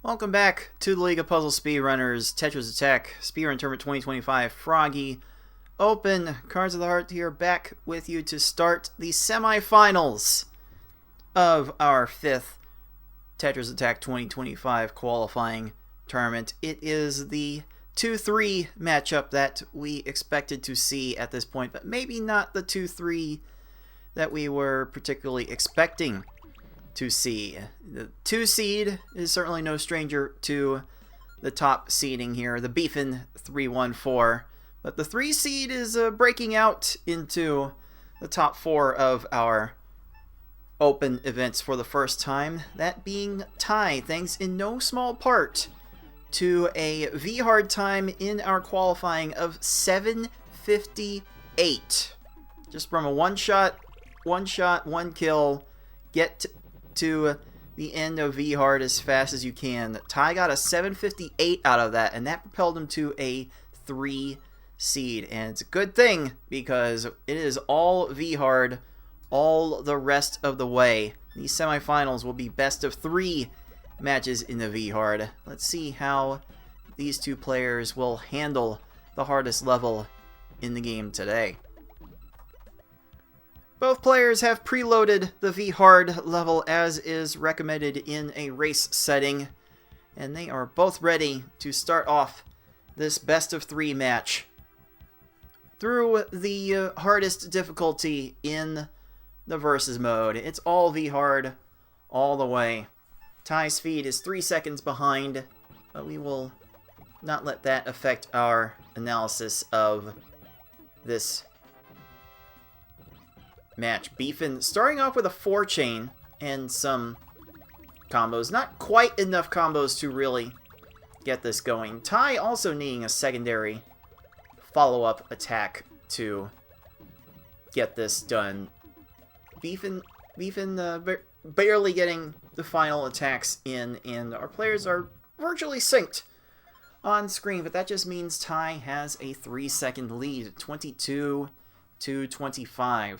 Welcome back to the League of Puzzle Speedrunners, Tetris Attack, Speedrun Tournament 2025, Froggy, Open, Cards of the Heart here, back with you to start the semifinals of our 5th Tetris Attack 2025 qualifying tournament. It is the 2-3 matchup that we expected to see at this point, but maybe not the 2-3 that we were particularly expecting to see. The 2 seed is certainly no stranger to the top seeding here, the thebfin314, but the 3 seed is breaking out into the top 4 of our open events for the first time, that being Ty, thanks in no small part to a V-hard time in our qualifying of 7:58. Just from a one shot, one kill, get to the end of V-hard as fast as you can. Ty got a 7:58 out of that, and that propelled him to a 3 seed. And it's a good thing because it is all V-hard all the rest of the way. These semifinals will be best of 3 matches in the V-hard. Let's see how these two players will handle the hardest level in the game today. Both players have preloaded the V-hard level as is recommended in a race setting, and they are both ready to start off this best of 3 match through the hardest difficulty in the versus mode. It's all V-hard all the way. Ty's speed is 3 seconds behind, but we will not let that affect our analysis of this match. Beefin starting off with a 4-chain and some combos. Not quite enough combos to really get this going. Ty also needing a secondary follow-up attack to get this done. Beefin barely getting the final attacks in, and our players are virtually synced on screen, but that just means Ty has a 3-second lead, 22-25.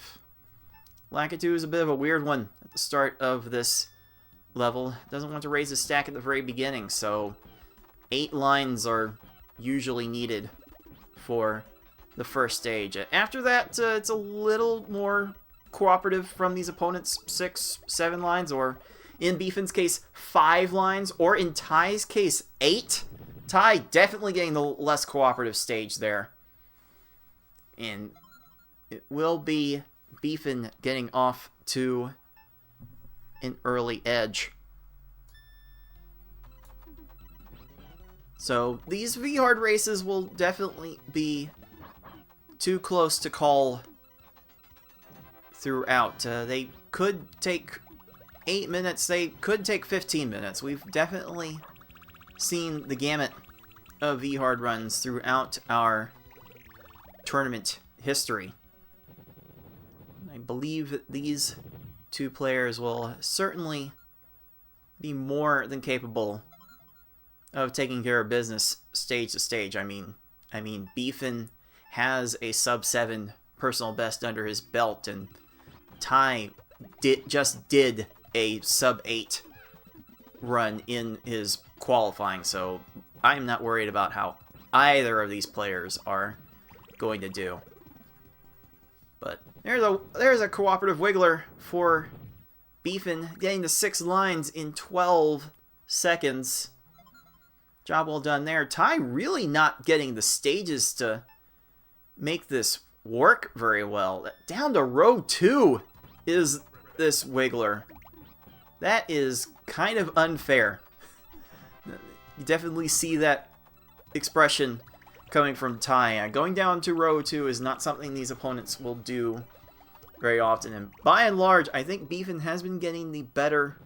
Lakitu is a bit of a weird one at the start of this level. Doesn't want to raise his stack at the very beginning, so 8 lines are usually needed for the first stage. After that, it's a little more cooperative from these opponents, 6, 7 lines, or in Beefin's case, 5 lines, or in Ty's case, 8. Ty definitely getting the less cooperative stage there. And it will be Beefin getting off to an early edge. So these V-hard races will definitely be too close to call throughout. They could take 8 minutes, they could take 15 minutes. We've definitely seen the gamut of V-hard runs throughout our tournament history. I believe that these two players will certainly be more than capable of taking care of business stage to stage. I mean, Beefin has a sub-7 personal best under his belt, and Ty just did a sub-8 run in his qualifying, so I'm not worried about how either of these players are going to do. But there's a cooperative wiggler for Beefin, getting the 6 lines in 12 seconds. Job well done there. Ty really not getting the stages to make this work very well. Down to row 2 is this wiggler. That is kind of unfair. You definitely see that expression coming from Ty. Going down to row 2 is not something these opponents will do very often. And by and large, I think Beefin has been getting the better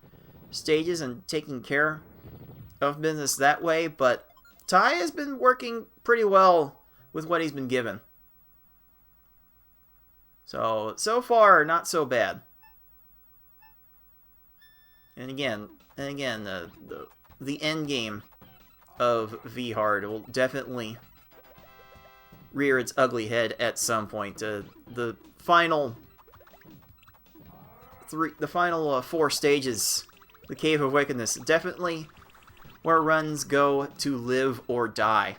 stages and taking care of business that way, but Ty has been working pretty well with what he's been given. So far, not so bad. And again, the end game of V-hard will definitely rear its ugly head at some point. The final 4 stages, the Cave of Wickedness, definitely where runs go to live or die.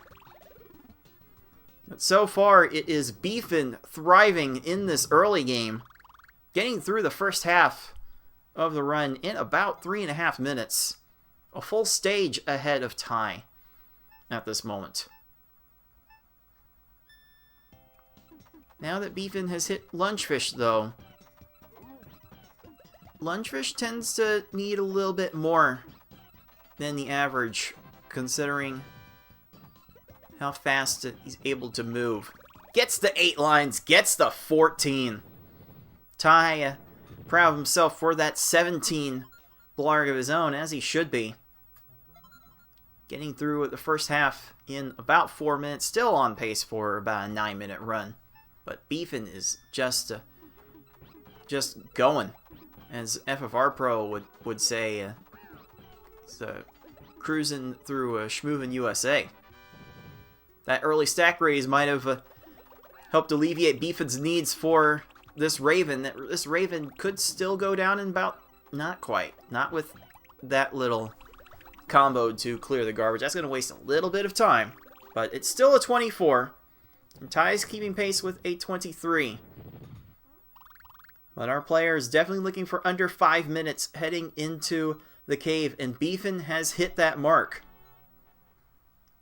But so far, it is Beefin thriving in this early game, getting through the first half of the run in about 3.5 minutes. A full stage ahead of Ty at this moment. Now that Beefin has hit Lungefish, though, Lungefish tends to need a little bit more than the average, considering how fast he's able to move. Gets the 8 lines, gets the 14. Ty, proud of himself for that 17 blarg of his own, as he should be. Getting through the first half in about 4 minutes, still on pace for about a 9-minute run. But Beefin is just going, as FFR Pro would say. It's cruising through Schmoovin USA. That early stack raise might have helped alleviate Beefin's needs for this Raven. This Raven could still go down in about, not quite, not with that little combo to clear the garbage. That's going to waste a little bit of time, but it's still a 24. And Ty's keeping pace with a 23. But our player is definitely looking for under 5 minutes heading into the cave, and Beefin has hit that mark.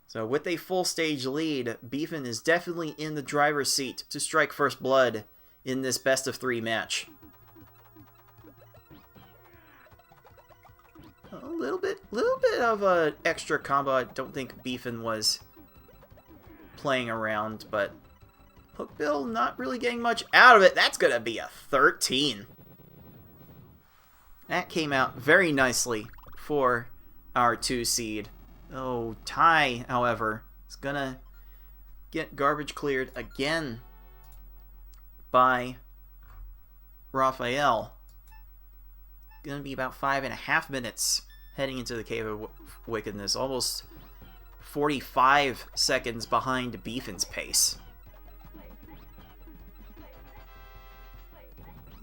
So with a full stage lead, Beefin is definitely in the driver's seat to strike first blood in this best of 3 match. A little bit of an extra combo. I don't think Beefin was playing around, but Hookbill not really getting much out of it. That's going to be a 13. That came out very nicely for our 2 seed. Oh, Ty, however, is going to get garbage cleared again by Raphael. Going to be about 5.5 minutes heading into the Cave of Wickedness. Almost 45 seconds behind Beefin's pace.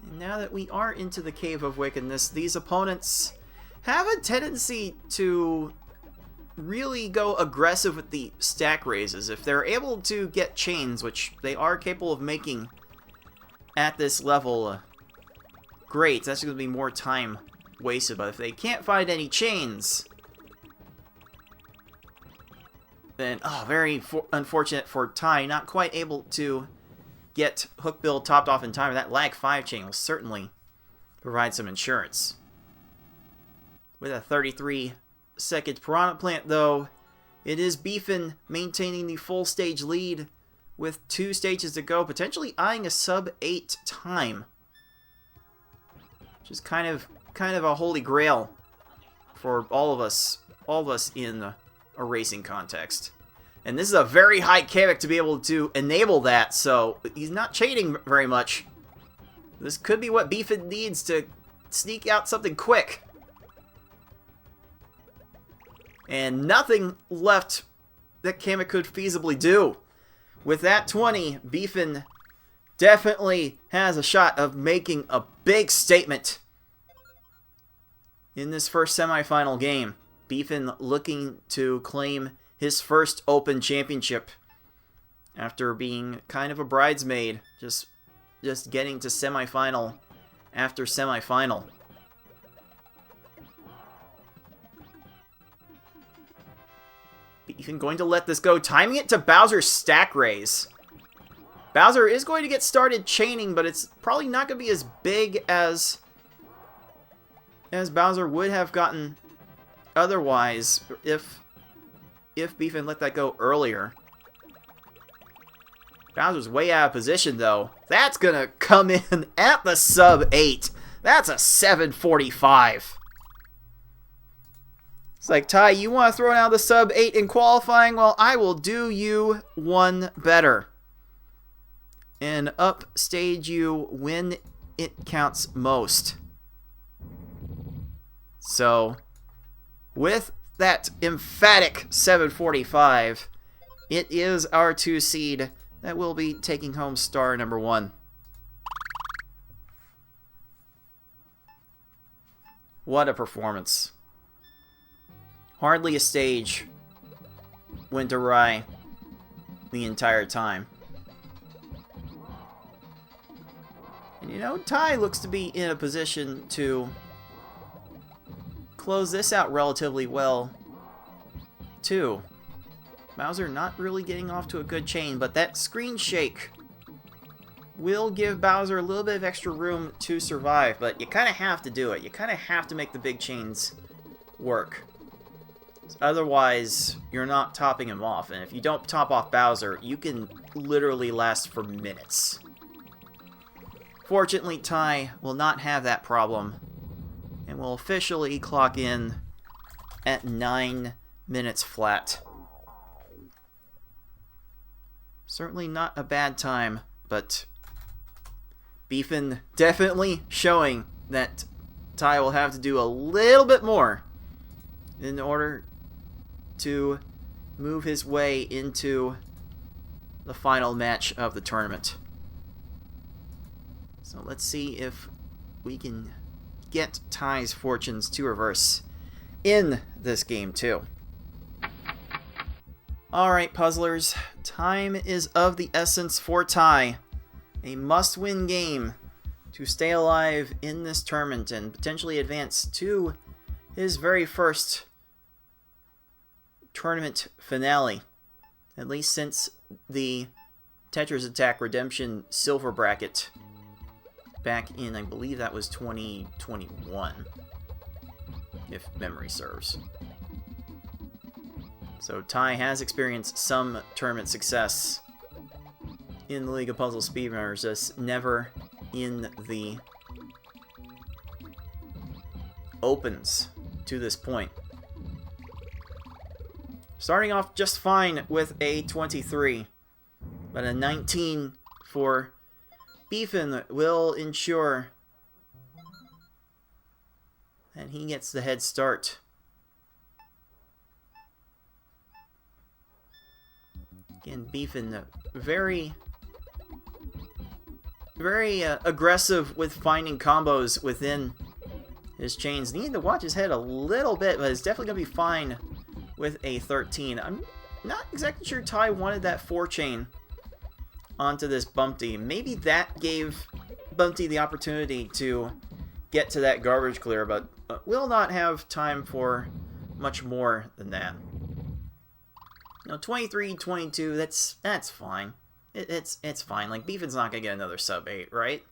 And now that we are into the Cave of Wickedness, these opponents have a tendency to really go aggressive with the stack raises. If they're able to get chains, which they are capable of making at this level, great. That's going to be more time wasted. But if they can't find any chains, then, very unfortunate for Ty, not quite able to get Hookbill topped off in time. That lag 5 chain will certainly provide some insurance. With a 33-second Piranha Plant, though, it is Beefin maintaining the full stage lead with 2 stages to go, potentially eyeing a sub-8 time, which is kind of a holy grail for all of us in a racing context. And this is a very high Kavik to be able to enable that, so he's not chaining very much. This could be what Beefin needs to sneak out something quick. And nothing left that Kavik could feasibly do. With that 20, Beefin definitely has a shot of making a big statement in this first semifinal game. Beefin looking to claim his first Open Championship after being kind of a bridesmaid, just getting to semifinal after semifinal. Beefin going to let this go, timing it to Bowser's stack raise. Bowser is going to get started chaining, but it's probably not going to be as big as Bowser would have gotten otherwise if Beefin let that go earlier. Bowser's way out of position, though. That's going to come in at the sub-8. That's a 745. It's like, Ty, you want to throw down the sub-8 in qualifying? Well, I will do you one better and upstage you when it counts most. So, with that emphatic 745, it is our 2 seed that will be taking home star number 1. What a performance. Hardly a stage went awry the entire time. And you know, Ty looks to be in a position to close this out relatively well, too. Bowser not really getting off to a good chain, but that screen shake will give Bowser a little bit of extra room to survive, but you kind of have to do it. You kind of have to make the big chains work. Otherwise, you're not topping him off, and if you don't top off Bowser, you can literally last for minutes. Fortunately, Ty will not have that problem, and will officially clock in at 9 minutes flat. Certainly not a bad time, but thebfin definitely showing that Ty will have to do a little bit more in order to move his way into the final match of the tournament. So let's see if we can get Ty's fortunes to reverse in this game too. Alright, puzzlers, time is of the essence for Ty. A must-win game to stay alive in this tournament and potentially advance to his very first tournament finale, at least since the Tetris Attack Redemption Silver Bracket back in, I believe that was 2021, if memory serves. So Ty has experienced some tournament success in the League of Puzzle Speedrunners, just never in the opens to this point. Starting off just fine with a 23, but a 19 for thebfin will ensure that he gets the head start. Again, thebfin very aggressive with finding combos within his chains. Needing to watch his head a little bit, but it's definitely going to be fine with a 13. I'm not exactly sure Ty wanted that 4 chain onto this Bumpty. Maybe that gave Bumpty the opportunity to get to that garbage clear, but will not have time for much more than that. You know, 23, 22, that's fine. It's fine. Like, thebfin's not gonna get another sub 8, right?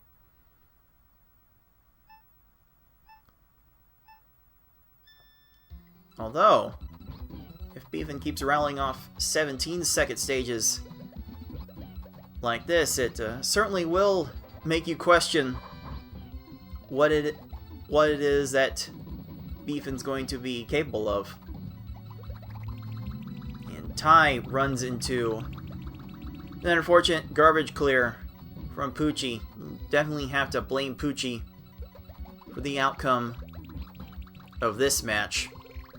Although, if thebfin keeps rattling off 17-second stages like this, it certainly will make you question what it is that thebfin's going to be capable of. And Ty runs into an unfortunate garbage clear from Poochie. Definitely have to blame Poochie for the outcome of this match.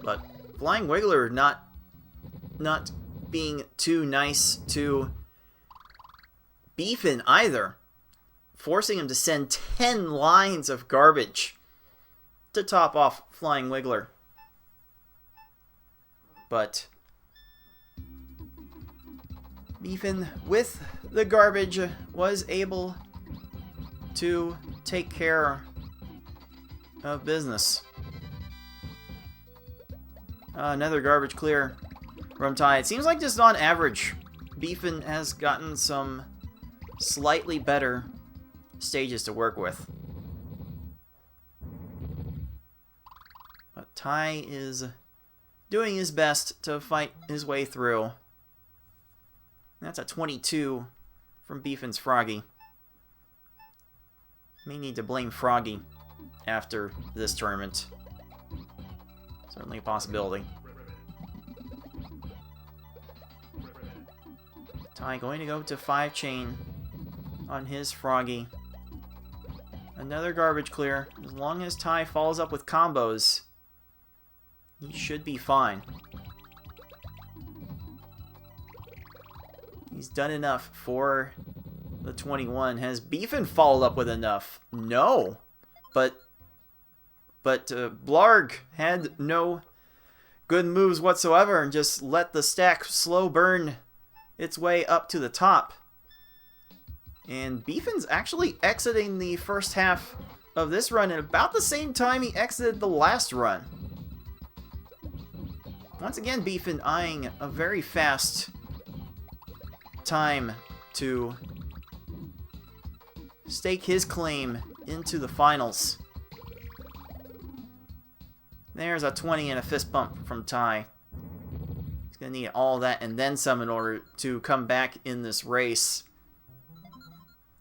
But Flying Wiggler not being too nice to thebfin either, forcing him to send 10 lines of garbage to top off Flying Wiggler. But thebfin, with the garbage, was able to take care of business. Another garbage clear from Ty. It seems like just on average, thebfin has gotten some slightly better stages to work with. But Ty is doing his best to fight his way through. That's a 22 from thebfin's Froggy. May need to blame Froggy after this tournament. Certainly a possibility. Ty going to go to 5 chain on his Froggy. Another garbage clear. As long as Ty follows up with combos, he should be fine. He's done enough for the 21. Has thebfin followed up with enough? No. But Blarg had no good moves whatsoever and just let the stack slow burn its way up to the top. And Beefin's actually exiting the first half of this run at about the same time he exited the last run. Once again, Beefin eyeing a very fast time to stake his claim into the finals. There's a 20 and a fist bump from Ty. He's going to need all that and then some in order to come back in this race.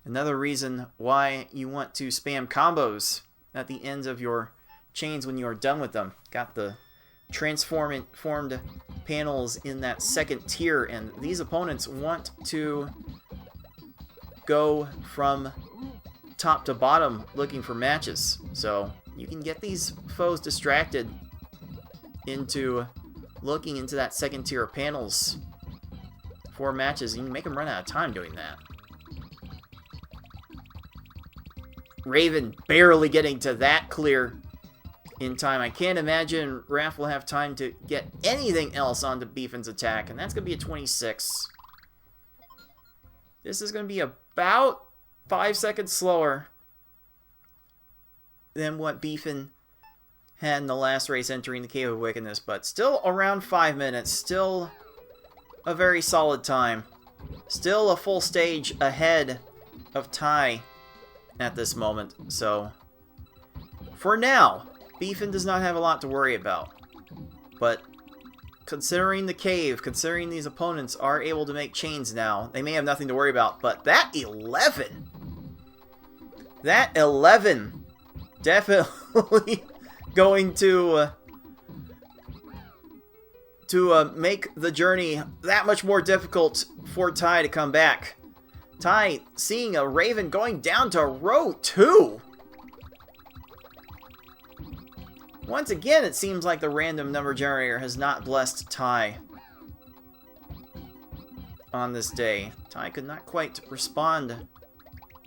Another reason why you want to spam combos at the ends of your chains when you are done with them. Got the formed panels in that second tier, and these opponents want to go from top to bottom looking for matches. So you can get these foes distracted into looking into that second tier of panels for matches. You can make them run out of time doing that. Raven barely getting to that clear in time. I can't imagine Raph will have time to get anything else onto Beefin's attack, and that's going to be a 26. This is going to be about 5 seconds slower than what Beefin had in the last race entering the Cave of Wickedness, but still around 5 minutes. Still a very solid time. Still a full stage ahead of Ty at this moment. So, for now, Beefin does not have a lot to worry about. But considering the cave, considering these opponents are able to make chains now, they may have nothing to worry about. But that 11! That 11 definitely going to make the journey that much more difficult for Ty to come back. Ty seeing a Raven going down to row 2. Once again, it seems like the random number generator has not blessed Ty on this day. Ty could not quite respond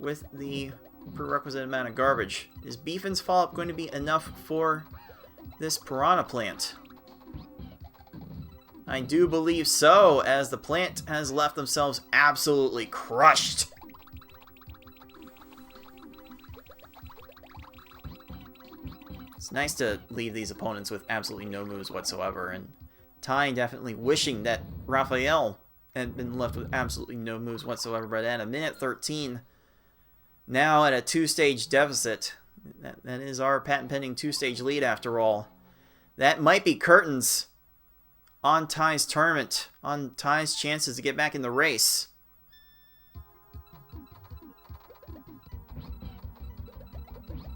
with the prerequisite amount of garbage. Is Beefin's follow-up going to be enough for this piranha plant? I do believe so, as the plant has left themselves absolutely crushed. It's nice to leave these opponents with absolutely no moves whatsoever, and Ty definitely wishing that Raphael had been left with absolutely no moves whatsoever, but at a minute 13, now at a 2-stage deficit. That is our patent-pending 2-stage lead after all. That might be curtains on Ty's tournament, on Ty's chances to get back in the race.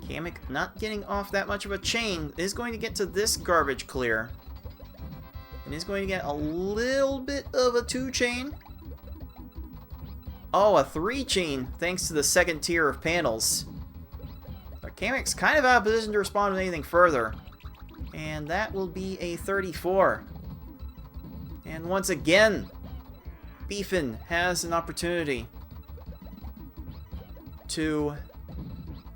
Kamek not getting off that much of a chain, is going to get to this garbage clear. And is going to get a little bit of a 2-chain. Oh, a 3-chain, thanks to the second tier of panels. But Kamek's kind of out of position to respond with anything further. And that will be a 34. And once again, Beefin has an opportunity to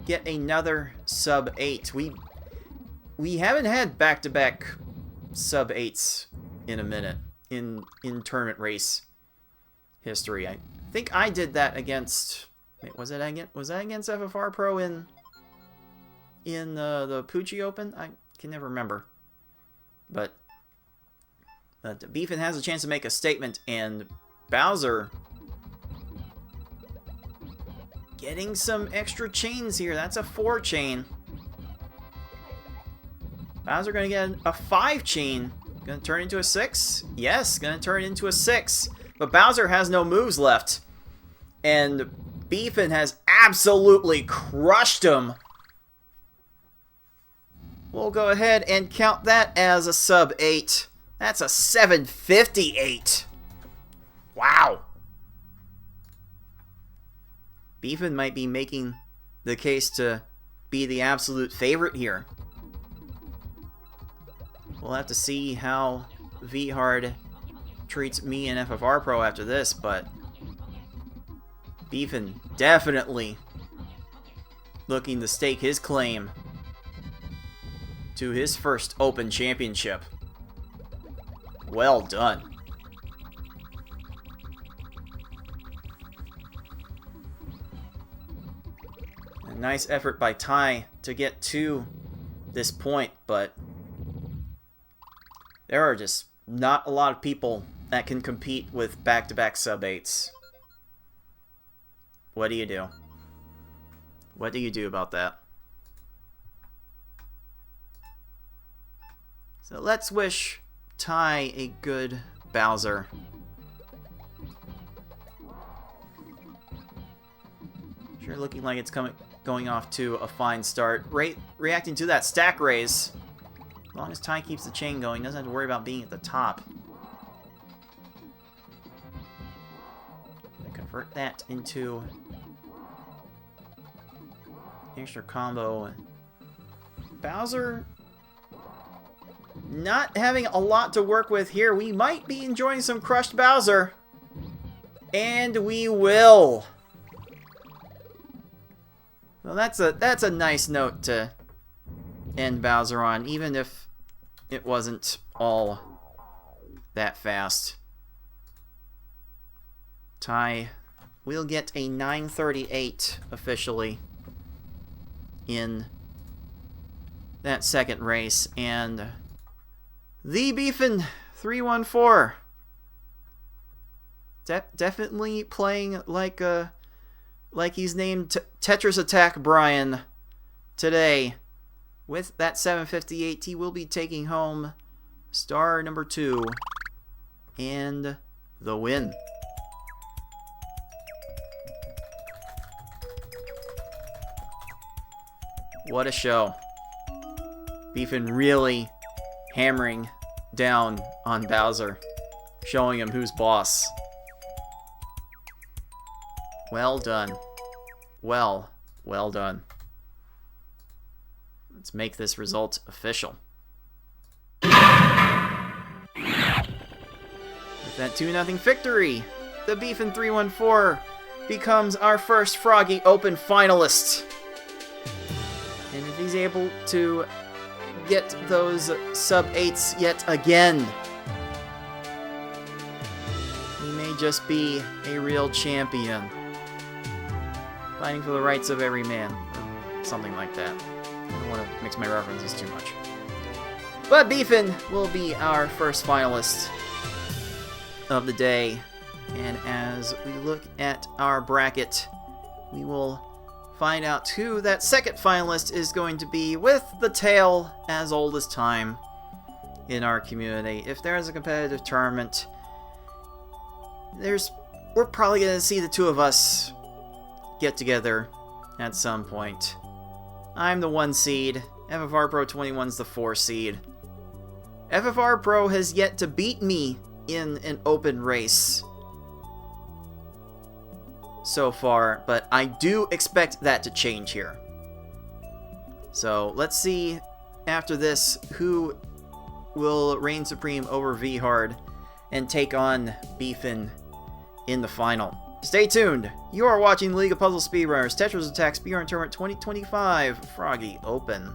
get another sub 8. We haven't had back-to-back sub 8s in a minute in tournament race history. I think I did that against. Wait, was that against FFR Pro in the Poochie Open? I can never remember. But Beefin has a chance to make a statement, and Bowser getting some extra chains here. That's a 4-chain. Bowser going to get a 5-chain. Going to turn into a 6? Yes, going to turn into a 6. But Bowser has no moves left. And Beefin has absolutely crushed him. We'll go ahead and count that as a sub 8. That's a 758. Wow. Beefin might be making the case to be the absolute favorite here. We'll have to see how V-Hard treats me and FFR Pro after this, but Beefin definitely looking to stake his claim to his first Open Championship. Well done. A nice effort by Ty to get to this point, but there are just not a lot of people that can compete with back-to-back sub-8s. What do you do? What do you do about that? So let's wish Ty a good Bowser. Sure looking like it's going off to a fine start. Reacting to that stack raise. As long as Ty keeps the chain going, doesn't have to worry about being at the top. Gonna convert that into extra combo. Bowser not having a lot to work with here. We might be enjoying some crushed Bowser. And we will. Well, that's a nice note to end Bowser on, even if it wasn't all that fast. Ty will get a 938 officially in that second race, and thebfin314 definitely playing like he's named Tetris Attack Brian today. With that 758, he will be taking home star number 2 and the win. What a show. Beefin really hammering down on Bowser, showing him who's boss. Well done. Well done. Let's make this result official. With that 2-0 victory, the thebfin314 becomes our first Froggy Open finalist. And if he's able to get those sub-8s yet again, he may just be a real champion. Fighting for the rights of every man, or something like that. I don't want to mix my references too much. But Beefin will be our first finalist of the day. And as we look at our bracket, we will find out who that second finalist is going to be, with the tale as old as time in our community. If there is a competitive tournament, we're probably going to see the two of us get together at some point. I'm the 1 seed. FFR Pro 21's the 4 seed. FFR Pro has yet to beat me in an open race so far, but I do expect that to change here. So let's see after this who will reign supreme over V-Hard and take on Beefin in the final. Stay tuned. You are watching the League of Puzzle Speedrunners Tetris Attack Speedrun Tournament 2025 Froggy Open.